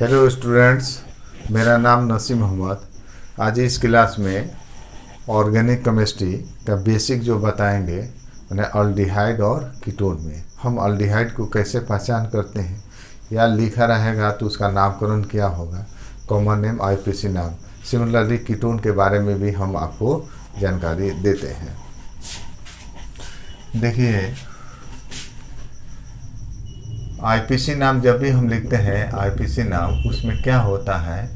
Hello students, मेरा नाम नसीम मोहम्मद। आज इस क्लास में ऑर्गेनिक केमिस्ट्री का बेसिक जो बताएंगे उन्हें अल्डिहाइड और कीटोन में हम अल्डिहाइड को कैसे पहचान करते हैं या लिखा रहेगा तो उसका नामकरण क्या होगा, कॉमन नेम आईपीसी नाम। सिमिलरली कीटोन के बारे में भी हम आपको जानकारी देते हैं। देखिए, आईपीसी नाम जब भी हम लिखते हैं आईपीसी नाम, उसमें क्या होता है,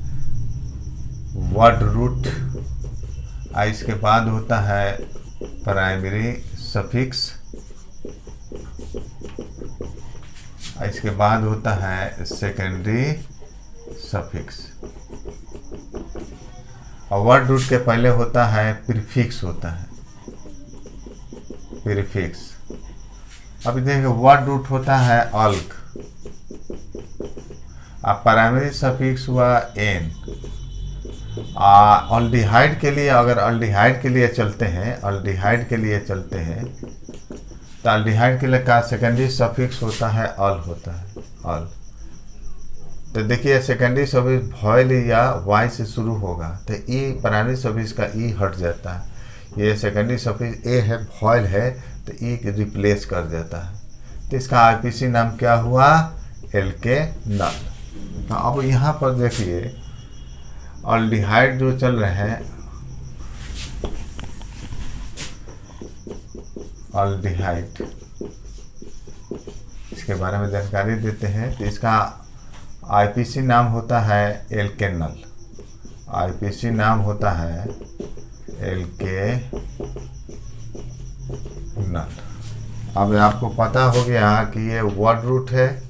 वर्ड रूट, इसके बाद होता है प्राइमरी सफिक्स, इसके बाद होता है सेकेंडरी सफिक्स, और वर्ड रूट के पहले होता है प्रीफिक्स, होता है प्रीफिक्स। अभी देखिए, वर्ड रूट होता है अल्क, अब प्राइमरी सफिक्स हुआ एन। अल्डिहाइड के लिए, अगर अल्डिहाइड के लिए चलते हैं, अल्डिहाइड के लिए चलते हैं तो अल्डिहाइड के लिए का सेकेंडरी सफिक्स होता है अल, होता है अल। तो देखिए, सेकेंडरी सफिक्स वॉयल या वाई से शुरू होगा तो ई प्राइमरी सफिक्स का ई हट जाता है। ये सेकेंडरी सफिक्स ए है, वॉयल है, तो ई रिप्लेस कर जाता है। तो इसका आईपीसी नाम क्या हुआ, एल्के नल। तो अब यहाँ पर देखिए, अल्डिहाइड जो चल रहे हैं, अल्डिहाइड, इसके बारे में जानकारी देते हैं। तो इसका आईपीसी नाम होता है एल्केनल, आईपीसी नाम होता है एल्केनल। अब आपको पता हो गया कि ये वर्ड रूट है,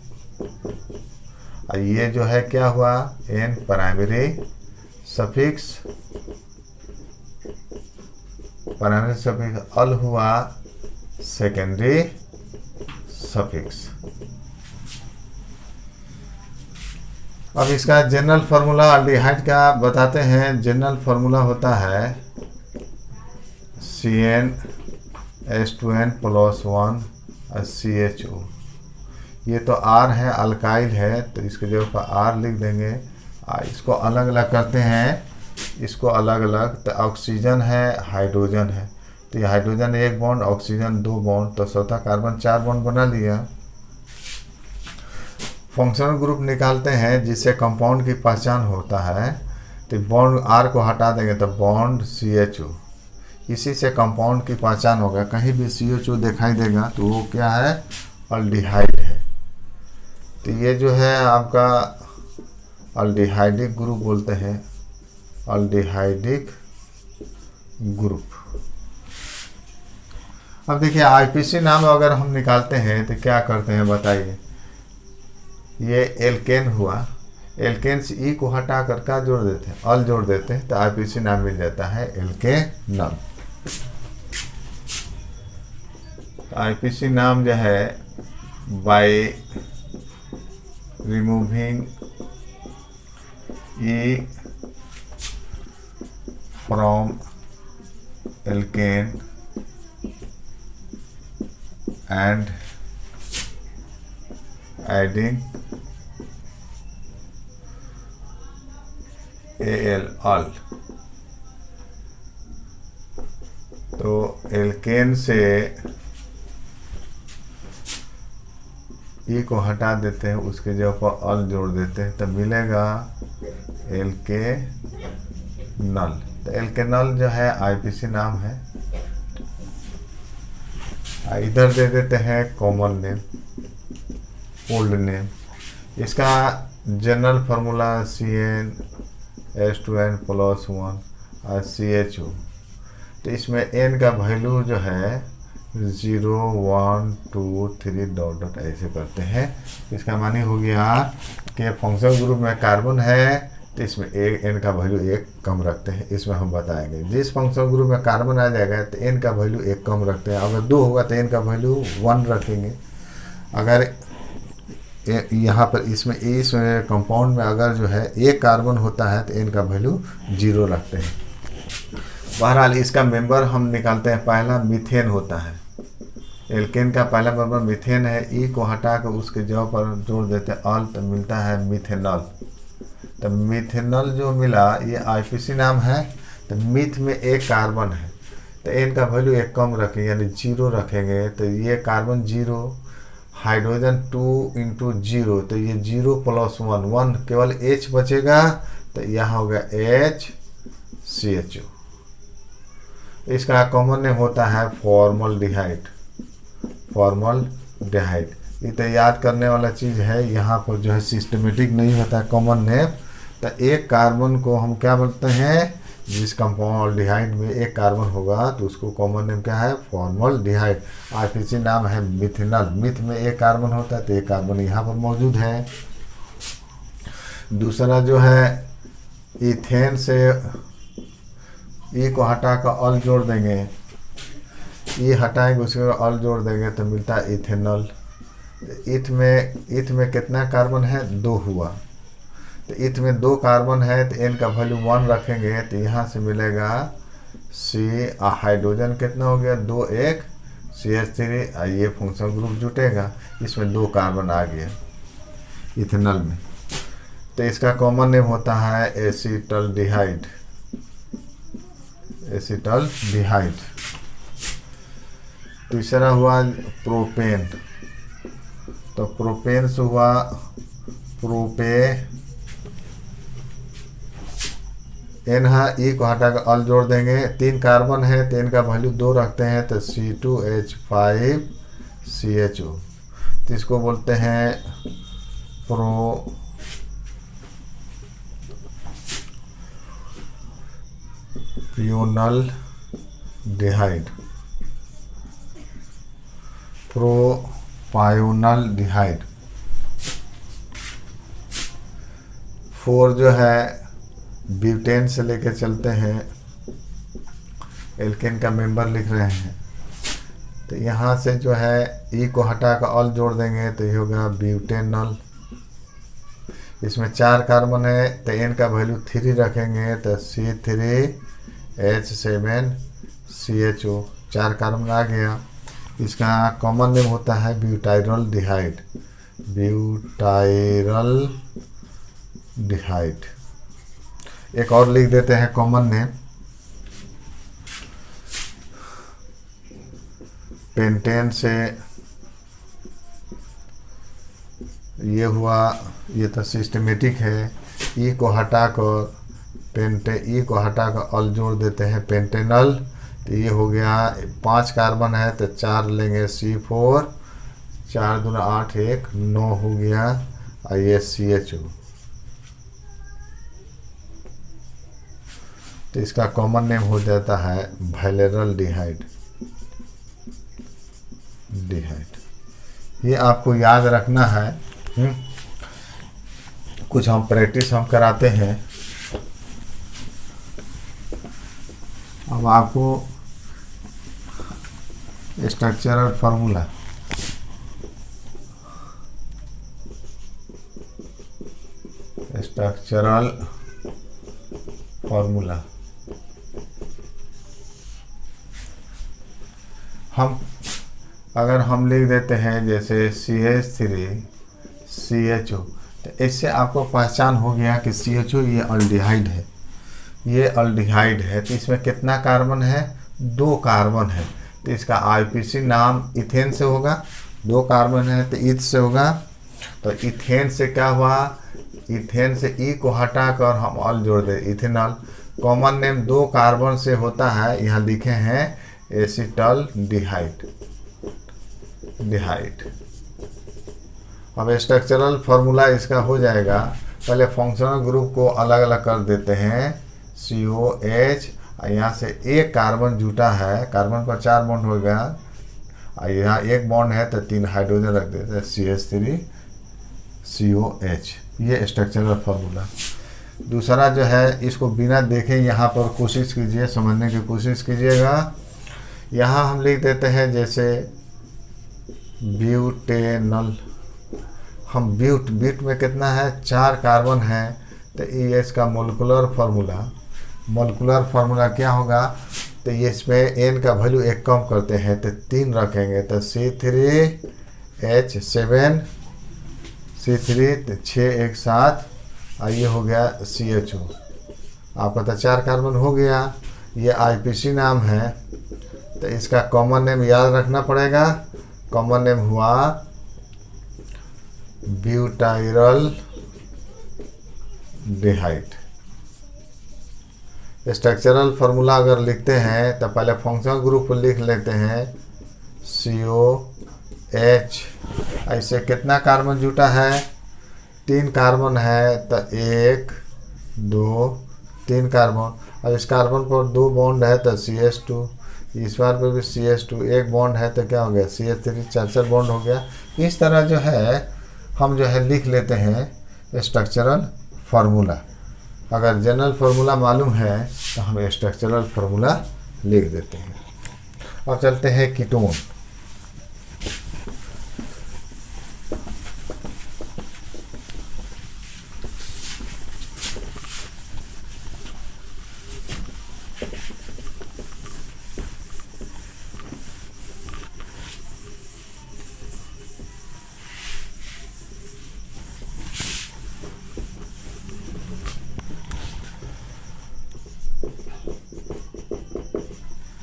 और ये जो है क्या हुआ, ane primary suffix, primary suffix al हुआ सेकेंडरी सफिक्स। अब इसका जनरल फार्मूला अल्डिहाइड का बताते हैं। जनरल फार्मूला होता है CnH2n+1 CHO। ये तो R है, अल्काइल है, तो इसके जगह पर R लिख देंगे। इसको अलग अलग करते हैं, इसको अलग अलग, तो ऑक्सीजन है, हाइड्रोजन है, तो ये हाइड्रोजन एक बॉन्ड, ऑक्सीजन दो बॉन्ड, तो चौथा कार्बन चार बॉन्ड बना लिया। फंक्शनल ग्रुप निकालते हैं जिससे कंपाउंड की पहचान होता है। तो बॉन्ड R को हटा देंगे तो बॉन्ड CHO, इसी से कंपाउंड की पहचान होगा। कहीं भी CHO दिखाई देगा तो वो क्या है, अल्डिहाइड है। तो ये जो है आपका अल्डिहाइडिक ग्रुप बोलते हैं, अल्डिहाइडिक ग्रुप। अब देखिए, आईपीसी नाम अगर हम निकालते हैं तो क्या करते हैं बताइए। ये एल्केन हुआ, एल्केन से ई को हटा कर का जोड़ देते हैं, अल जोड़ देते हैं, तो आईपीसी नाम मिल जाता है एल्केनल। आईपीसी नाम जो है, bye removing E from alkane and adding Al। तो एल्केन से ई को हटा देते हैं, उसके जगह पर अल जोड़ देते हैं, तब मिलेगा एल्केनल। तो एल्केनल जो है आईपीसी नाम है। इधर दे देते हैं कॉमन नेम, ओल्ड नेम। इसका जनरल फार्मूला CnH2n+1 CHO। तो इसमें n का वैल्यू जो है 0 1 2 3 डॉट डॉट ऐसे करते हैं। इसका मानी हो गया कि फंक्शनल ग्रुप में कार्बन है तो इसमें n का वैल्यू एक कम रखते हैं। इसमें हम बताएंगे जिस फंक्शनल ग्रुप में कार्बन आ जाएगा तो n का वैल्यू एक कम रखते हैं। अगर 2 होगा तो n का वैल्यू 1 रखेंगे। अगर यहाँ पर इसमें कंपाउंड में अगर जो है एक कार्बन होता है तो n का वैल्यू 0 रखते हैं। बहरहाल इसका मेंबर हम निकालते हैं। पहला मीथेन होता है, एल्केन का पहला मेंबर मीथेन है। ई को हटा कर उसके जगह पर जोड़ देते हैं अल, तो मिलता है मिथेनॉल। तो मिथेनॉल जो मिला ये आईपीसी नाम है। तो मिथ में एक कार्बन है तो एन का वैल्यू एक कम रखेंगे यानी 0 रखेंगे। तो ये कार्बन 0, हाइड्रोजन 2 इंटू 0, तो ये 0 + 1 1 केवल H बचेगा। तो यहाँ होगा HCHO। इसका कॉमन नेम होता है फॉर्मल्डिहाइड। फॉर्मल्डिहाइड ये तो याद करने वाला चीज़ है, यहाँ पर जो है सिस्टमेटिक नहीं होता है कॉमन नेम। तो एक कार्बन को हम क्या बोलते हैं, जिस कंपाउंड में एक कार्बन होगा तो उसको कॉमन नेम क्या है, फॉर्मल्डिहाइड। आईपीसी नाम है मिथेनॉल। मिथ में एक कार्बन होता है तो एक कार्बन यहाँ पर मौजूद है। दूसरा जो है इथेन से ई को हटा कर अल जोड़ देंगे, ई हटाएंगे उसके बाद अल जोड़ देंगे तो मिलता है इथेनॉल। इथ में कितना कार्बन है, 2 हुआ। तो इथ में 2 कार्बन है तो एन का वैल्यू 1 रखेंगे तो यहाँ से मिलेगा सी। हाइड्रोजन कितना हो गया, 2 1 CH3। ये फंक्शन ग्रुप जुटेगा, इसमें 2 कार्बन आ गया इथेनॉल में। तो इसका कॉमन नेम होता है एसिटल्डिहाइड। एसिटल्डिहाइड। तीसरा हुआ प्रोपेन। तो प्रोपेन से हुआ एन है, ई को हटाकर अल जोड़ देंगे। 3 कार्बन है तो एन का वैल्यू 2 रखते हैं तो C2H5CHO। तो इसको बोलते हैं प्रोपायोनल्डिहाइड। प्रोपायोनल्डिहाइड। 4 जो है ब्यूटेन से लेके चलते हैं, एल्केन का मेंबर लिख रहे हैं। तो यहाँ से जो है ई को हटाकर अल जोड़ देंगे तो ये होगा ब्यूटेनॉल। इसमें 4 कार्बन है तो एन का वैल्यू 3 रखेंगे तो C3H7CHO। 4 कार्बन आ गया। इसका कॉमन नेम होता है ब्यूटाइरल्डिहाइड। ब्यूटाइरल्डिहाइड। एक और लिख देते हैं कॉमन नेम, पेंटेन से ये हुआ, ये तो सिस्टमेटिक है। ई को हटाकर ई को हटाकर अल जोड़ देते हैं पेंटेनल। तो ये हो गया 5 कार्बन है तो 4 लेंगे C4, 4 दूना 8 1 9 हो गया। ये CHO। तो इसका कॉमन नेम हो जाता है वैलेरल्डिहाइड। ये आपको याद रखना है। कुछ हम प्रैक्टिस हम कराते हैं। अब आपको स्ट्रक्चरल फार्मूला, अगर हम लिख देते हैं जैसे CH3CHO, तो इससे आपको पहचान हो गया कि CHO ये अल्डिहाइड है। ये अल्डिहाइड है तो इसमें कितना कार्बन है, 2 कार्बन है। तो इसका आईपीसी नाम इथेन से होगा। 2 कार्बन है तो ईथ से होगा। तो इथेन से क्या हुआ, इथेन से ई को हटाकर हम अल जोड़ दे इथेनॉल। कॉमन नेम 2 कार्बन से होता है, यहाँ लिखे हैं एसिटल्डिहाइड। अब स्ट्रक्चरल फार्मूला इसका हो जाएगा। पहले फंक्शनल ग्रुप को अलग अलग कर देते हैं। COH, यहाँ से 1 कार्बन जुटा है, कार्बन पर 4 बॉन्ड हो गया। यहाँ 1 बॉन्ड है तो 3 हाइड्रोजन रख देते हैं CH3COH। ये स्ट्रक्चरल फार्मूला। दूसरा जो है इसको बिना देखे यहाँ पर कोशिश कीजिए, समझने की कोशिश कीजिएगा। यहाँ हम लिख देते हैं जैसे ब्यूटेनॉल। हम ब्यूट में कितना है, 4 कार्बन है तो ये इसका मोलिकुलर फार्मूला क्या होगा। तो ये इसमें एन का वैल्यू 1 कम करते हैं तो 3 रखेंगे तो C3H7 C3 6 1 7 और ये हो गया CHO। आपका तो 4 कार्बन हो गया। ये IPC नाम है, तो इसका कॉमन नेम याद रखना पड़ेगा। कॉमन नेम हुआ ब्यूटाइरल डिहाइड। स्ट्रक्चरल फार्मूला अगर लिखते हैं तो पहले फंक्शनल ग्रुप लिख लेते हैं COH। ऐसे कितना कार्बन जुटा है? 3 कार्बन है, तो 1 2 3 कार्बन। अब इस कार्बन पर 2 बॉन्ड है तो CH2, इस बार पे भी CH2, 1 बॉन्ड है तो क्या हो गया CH3, 4 बॉन्ड हो गया। इस तरह जो है हम जो है लिख लेते हैं स्ट्रक्चरल फार्मूला। अगर जनरल फार्मूला मालूम है तो हम स्ट्रक्चरल फार्मूला लिख देते हैं। अब चलते हैं कीटोन।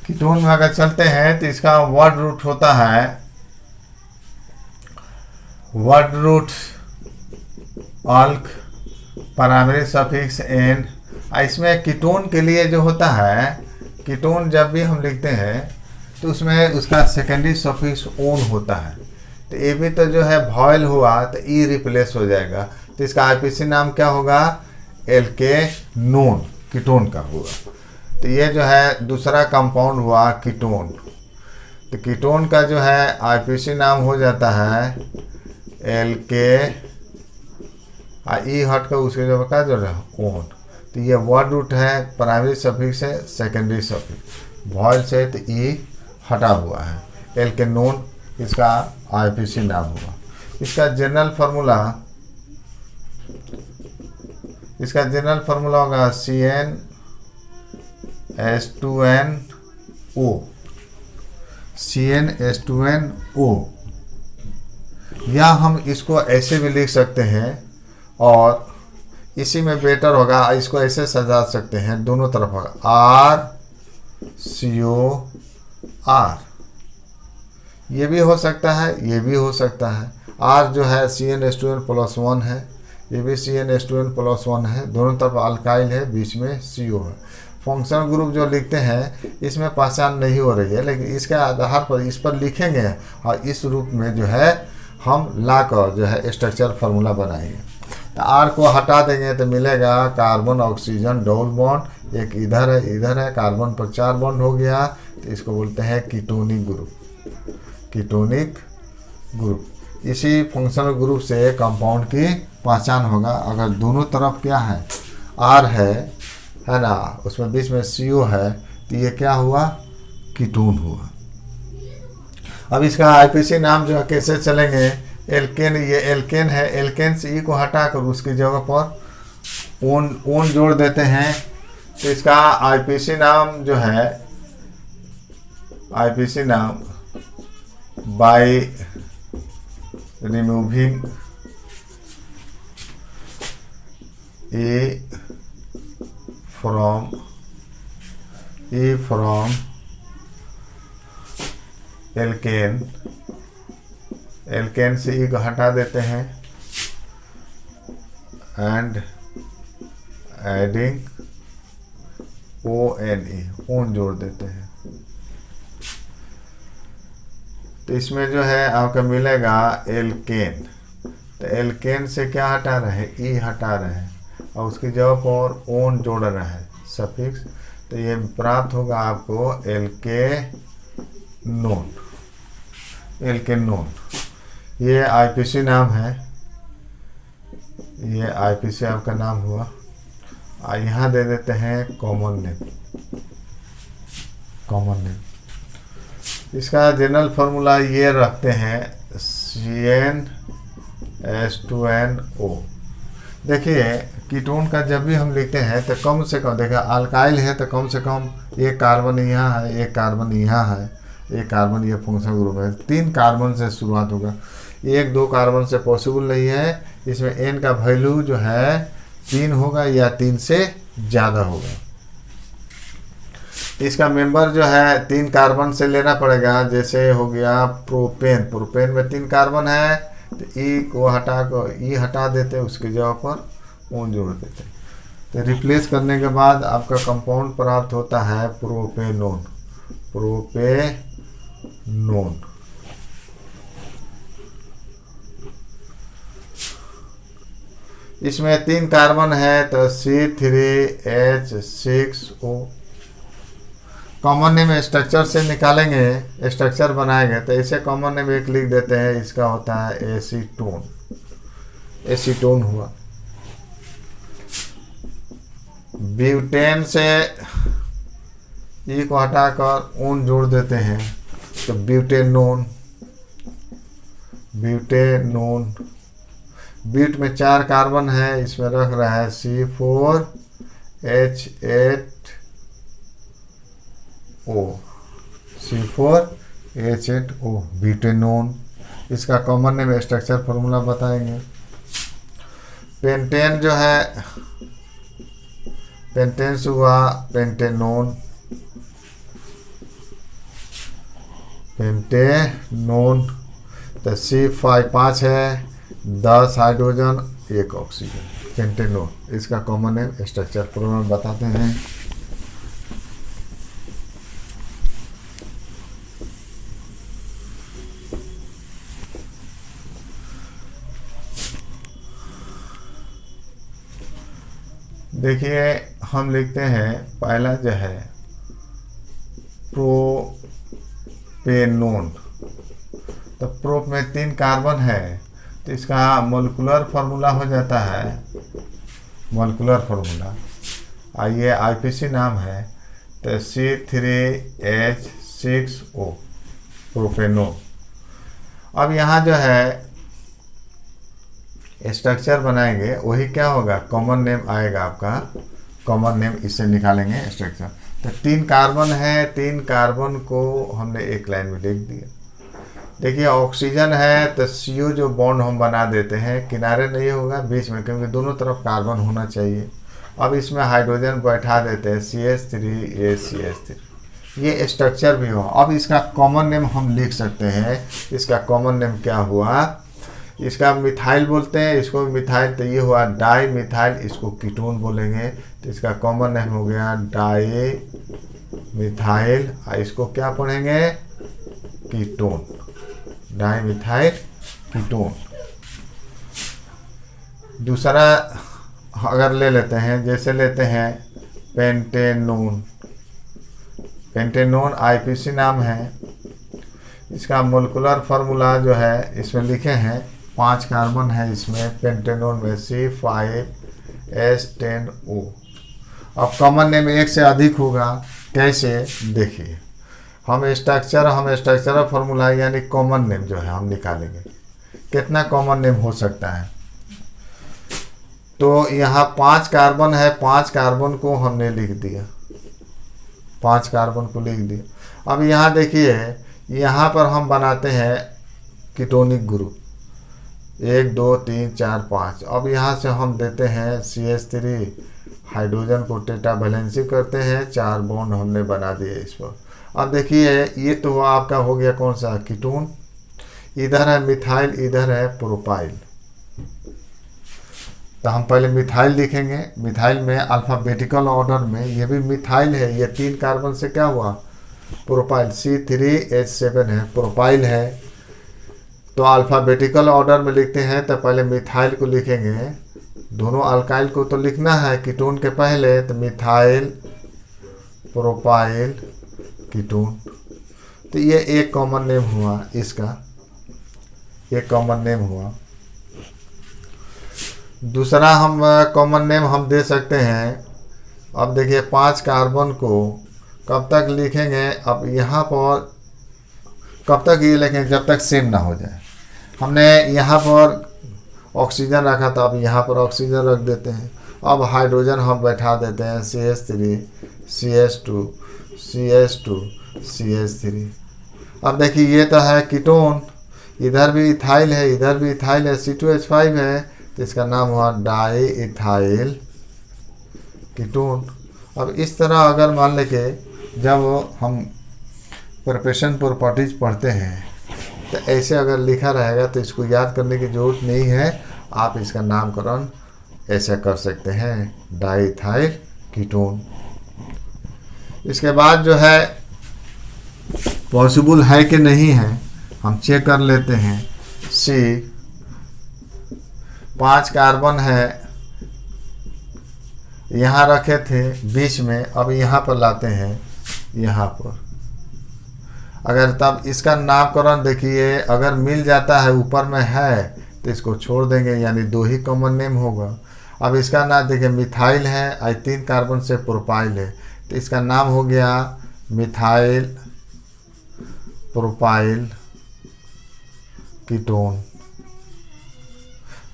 कीटोन में अगर चलते हैं तो इसका वर्ड रूट होता है word root alk, primary suffix ane. इसमें कीटोन के लिए जो होता है, कीटोन जब भी हम लिखते हैं तो उसमें उसका सेकेंडरी सफिक्स ओन होता है। तो ये भी तो जो है वॉयल हुआ तो ई रिप्लेस हो जाएगा, तो इसका IPC नाम क्या होगा? एल्केनोन, कीटोन का होगा। तो ये जो है दूसरा कंपाउंड हुआ कीटोन। तो कीटोन का जो है IPC नाम हो जाता है एल्के, ई हट कर उसके जो का जो है ओन। तो ये वर्ड रूट है, प्राइमरी सफिक्स है, सेकेंडरी सफिक्स, वॉयल से तो ई हटा हुआ है, एल्केनोन इसका IPC नाम हुआ। इसका जनरल फार्मूला होगा CnH2nO। या हम इसको ऐसे भी लिख सकते हैं और इसी में बेटर होगा, इसको ऐसे सजा सकते हैं, दोनों तरफ होगा RCOR। ये भी हो सकता है, ये भी हो सकता है। R जो है CnH2n+1 है, ये भी CnH2n+1 है, दोनों तरफ अल्काइल है, बीच में CO है। फंक्शनल ग्रुप जो लिखते हैं इसमें पहचान नहीं हो रही है, लेकिन इसके आधार पर इस पर लिखेंगे और इस रूप में जो है हम लाकर जो है स्ट्रक्चर फार्मूला बनाएंगे। तो R को हटा देंगे तो मिलेगा कार्बन ऑक्सीजन डबल बॉन्ड, एक इधर है, कार्बन पर 4 बॉन्ड हो गया, तो इसको बोलते हैं कीटोनिक ग्रुप। इसी फंक्शनल ग्रुप से कंपाउंड की पहचान होगा। अगर दोनों तरफ क्या है R है ना, उसमें बीच में CO है, तो ये क्या हुआ? कीटोन हुआ। अब इसका IPC नाम जो है कैसे चलेंगे? एल्केन, ये एल्केन है, एल्केन से E को हटाकर उसकी जगह पर ओन जोड़ देते हैं। तो इसका IPC नाम जो है, IPC नाम by removing E from alkane से E को हटा देते हैं एंड एडिंग ONE, ओन जोड़ देते हैं। तो इसमें जो है आपका मिलेगा एल्केन। तो एल्केन से क्या हटा रहे हैं? E हटा रहे हैं और उसकी जगह पर ओन जोड़ रहे हैं सफिक्स। तो ये प्राप्त होगा आपको एल्केनोन। ये IPC नाम है, ये IPC आपका नाम हुआ। यहाँ दे देते हैं कॉमन नेम। इसका जनरल फार्मूला ये रखते हैं CnH2nO। देखिए कीटोन का जब भी हम लिखते हैं तो कम से कम, देखिए अल्काइल है तो कम से कम एक कार्बन यहाँ है, एक कार्बन यहाँ है, एक कार्बन ये फंक्शनल ग्रुप है, 3 कार्बन से शुरुआत होगा। 1-2 कार्बन से पॉसिबल नहीं है। इसमें N का वैल्यू जो है 3 होगा या 3 से ज़्यादा होगा। इसका मेंबर जो है 3 कार्बन से लेना पड़ेगा। जैसे हो गया प्रोपेन, प्रोपेन में 3 कार्बन है तो ई को हटा कर ई हटा देते हैं, उसकी जगह पर ओ जोड़ देते हैं। तो रिप्लेस करने के बाद आपका कंपाउंड प्राप्त होता है प्रोपेनोन। प्रोपेनोन इसमें 3 कार्बन है तो C3H6O। कॉमन नेम स्ट्रक्चर से निकालेंगे, स्ट्रक्चर बनाएंगे तो इसे कॉमन नेम एक लिख देते हैं, इसका होता है एसीटोन। एसीटोन हुआ। ब्यूटेन से ई को हटाकर ओन जोड़ देते हैं तो ब्यूटेनोन। ब्यूटेनोन ब्यूट में 4 कार्बन है, इसमें रख रहा है C4H8O। C4H8O butanone. इसका कॉमन नेम स्ट्रक्चर फॉर्मूला बताएंगे। पेंटेन जो है, पेंटेन्स हुआ पेंटेनोन। पेंटेनोन तो C5 है, 10 हाइड्रोजन 1 ऑक्सीजन, पेंटेनोन। इसका कॉमन नेम स्ट्रक्चर फॉर्मूला बताते हैं। देखिए हम लिखते हैं पहला जो है प्रोपेनोन। तो प्रोप में 3 कार्बन है तो इसका मोलिकुलर फार्मूला हो जाता है, मोलिकुलर फार्मूला आइए आईपीसी नाम है तो C3H6O प्रोपेनोन। अब यहाँ जो है स्ट्रक्चर बनाएंगे, वही क्या होगा, कॉमन नेम आएगा आपका। कॉमन नेम इससे निकालेंगे स्ट्रक्चर। तो 3 कार्बन है, 3 कार्बन को हमने एक लाइन में लिख दिया। देखिए ऑक्सीजन है तो CO जो बॉन्ड हम बना देते हैं, किनारे नहीं होगा बीच में, क्योंकि दोनों तरफ कार्बन होना चाहिए। अब इसमें हाइड्रोजन बैठा देते हैं CH3 ये स्ट्रक्चर भी हो। अब इसका कॉमन नेम हम लिख सकते हैं। इसका कॉमन नेम क्या हुआ, इसका मिथाइल बोलते हैं, इसको मिथाइल, तो ये हुआ डाई मिथाइल, इसको कीटोन बोलेंगे। तो इसका कॉमन नेम हो गया डाई मिथाइल, इसको क्या पढ़ेंगे, कीटोन, डाई मिथाइल कीटोन। दूसरा अगर ले लेते हैं, जैसे लेते हैं पेंटेनोन। पेंटेनोन आईपीसी नाम है। इसका मोलिकुलर फार्मूला जो है इसमें लिखे हैं, 5 कार्बन है इसमें पेंटेनोन में C5H10O। अब कॉमन नेम 1 से अधिक होगा, कैसे देखिए, हम स्ट्रक्चर फार्मूला यानी कॉमन नेम जो है हम निकालेंगे। कितना कॉमन नेम हो सकता है, तो यहाँ 5 कार्बन है, 5 कार्बन को हमने लिख दिया, 5 कार्बन को लिख दिया। अब यहाँ देखिए, यहाँ पर हम बनाते हैं कीटोनिक ग्रुप 1 2 3 4 5। अब यहाँ से हम देते हैं CH3, हाइड्रोजन को टेट्रा वैलेंसी करते हैं, 4 बॉन्ड हमने बना दिए इस पर। अब देखिए ये तो आपका हो गया कौन सा, कीटोन। इधर है मिथाइल, इधर है प्रोपाइल। तो हम पहले मिथाइल लिखेंगे। मिथाइल में अल्फ़ाबेटिकल ऑर्डर में ये भी मिथाइल है, ये 3 कार्बन से क्या हुआ, प्रोपाइल, C3H7 है, प्रोपाइल है। तो अल्फ़ाबेटिकल ऑर्डर में लिखते हैं तो पहले मिथाइल को लिखेंगे, दोनों अल्काइल को तो लिखना है कीटोन के पहले, तो मिथाइल प्रोपाइल कीटोन। तो ये एक कॉमन नेम हुआ, इसका एक कॉमन नेम हुआ। दूसरा हम कॉमन नेम हम दे सकते हैं। अब देखिए 5 कार्बन को कब तक लिखेंगे, अब यहाँ पर कब तक ये लिखेंगे, जब तक सेम ना हो जाए। हमने यहाँ पर ऑक्सीजन रखा था, अब यहाँ पर ऑक्सीजन रख देते हैं। अब हाइड्रोजन हम बैठा देते हैं CH3 CH2 CH2 CH3। अब देखिए ये तो है कीटोन, इधर भी इथाइल है, इधर भी इथाइल है, C2H5 है, तो इसका नाम हुआ डाई इथाइल कीटोन। अब इस तरह अगर मान लें कि जब हम प्रिपरेशन प्रॉपर्टीज पढ़ते हैं तो ऐसे अगर लिखा रहेगा तो इसको याद करने की ज़रूरत नहीं है, आप इसका नामकरण ऐसे कर सकते हैं, डाई इथाइल कीटोन। इसके बाद जो है पॉसिबल है कि नहीं है हम चेक कर लेते हैं। सी 5 कार्बन है, यहाँ रखे थे बीच में, अब यहाँ पर लाते हैं यहाँ पर। अगर तब इसका नामकरण देखिए, अगर मिल जाता है ऊपर में है तो इसको छोड़ देंगे, यानी 2 ही कॉमन नेम होगा। अब इसका नाम देखिए मिथाइल है, आई 3 कार्बन से प्रोपाइल है, तो इसका नाम हो गया मिथाइल प्रोपाइल कीटोन।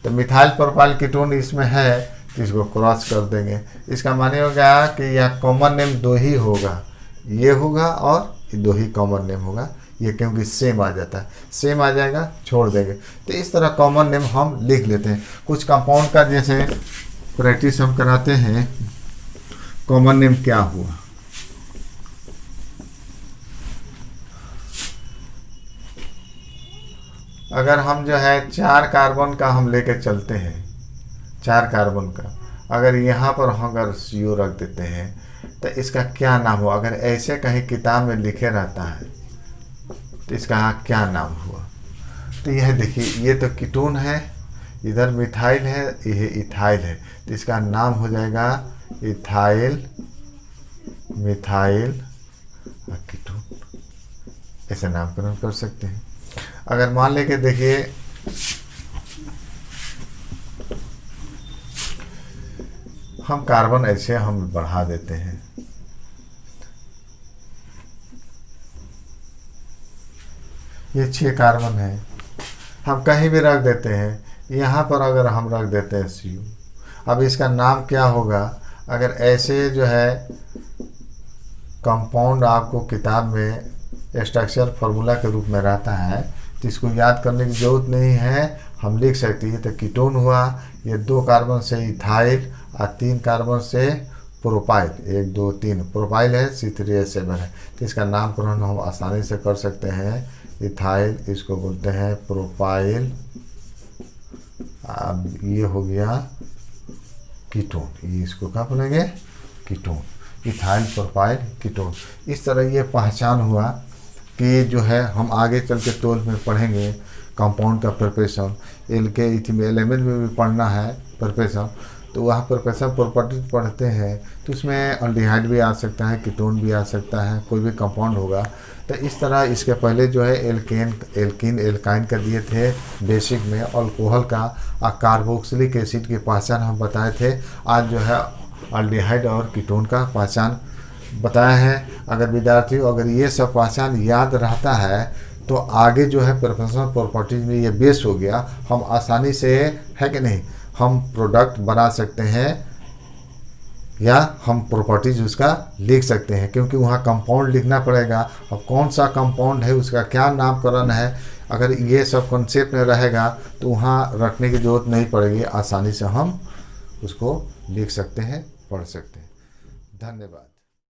तो मिथाइल प्रोपाइल कीटोन इसमें है तो इसको क्रॉस कर देंगे। इसका माने हो गया कि यह कॉमन नेम 2 ही होगा, ये होगा और 2 ही कॉमन नेम होगा, ये क्योंकि सेम आ जाता है, सेम आ जाएगा, छोड़ देंगे। तो इस तरह कॉमन नेम हम लिख लेते हैं। कुछ कंपाउंड का जैसे प्रैक्टिस हम कराते हैं, कॉमन नेम क्या हुआ। अगर हम जो है 4 कार्बन का हम लेके चलते हैं, 4 कार्बन का, अगर यहाँ पर हम अगर CO रख देते हैं तो इसका क्या नाम हुआ। अगर ऐसे कहीं किताब में लिखे रहता है तो इसका क्या नाम हुआ। तो यह देखिए, ये तो कीटोन है, इधर मिथाइल है, यह इथाइल है, तो इसका नाम हो जाएगा इथाइल मिथाइल कीटोन। ऐसे नामकरण कर सकते हैं। अगर मान लें कि देखिए हम कार्बन ऐसे हम बढ़ा देते हैं, ये 6 कार्बन है, हम कहीं भी रख देते हैं, यहाँ पर अगर हम रख देते हैं CO। अब इसका नाम क्या होगा। अगर ऐसे जो है कंपाउंड आपको किताब में स्ट्रक्चर फार्मूला के रूप में रहता है तो इसको याद करने की ज़रूरत नहीं है, हम लिख सकते हैं। तो कीटोन हुआ, ये 2 कार्बन से इथाइल और 3 कार्बन से प्रोपाइल, 1 2 3 प्रोपाइल है, C3H7 है, तो इसका नामकरण हम आसानी से कर सकते हैं, इथाइल, इसको बोलते हैं प्रोपाइल। अब ये हो गया कीटोन, ये इसको क्या बोलेंगे, कीटोन, इथाइल प्रोपाइल कीटोन। इस तरह ये पहचान हुआ कि जो है हम आगे चल के 12 में पढ़ेंगे कंपाउंड का प्रिपरेशन, एलिमेंट में भी पढ़ना है प्रिपरेशन, तो वहाँ प्रिपरेशन प्रॉपर्टीज पढ़ते हैं तो उसमें अल्डिहाइड भी आ सकता है, कीटोन भी आ सकता है, कोई भी कंपाउंड होगा। तो इस तरह इसके पहले जो है एल्कीन एल्काइन का दिए थे बेसिक में, अल्कोहल का और कार्बोक्सिलिक एसिड की पहचान हम बताए थे। आज जो है अल्डिहाइड और कीटोन का पहचान बताया है। अगर विद्यार्थियों अगर ये सब पहचान याद रहता है तो आगे जो है प्रिपरेशन प्रॉपर्टीज में ये बेस हो गया, हम आसानी से, है कि नहीं, हम प्रोडक्ट बना सकते हैं या हम प्रॉपर्टीज उसका लिख सकते हैं, क्योंकि वहाँ कंपाउंड लिखना पड़ेगा। अब कौन सा कंपाउंड है, उसका क्या नामकरण है, अगर ये सब कॉन्सेप्ट में रहेगा तो वहाँ रखने की ज़रूरत नहीं पड़ेगी, आसानी से हम उसको लिख सकते हैं, पढ़ सकते हैं। धन्यवाद।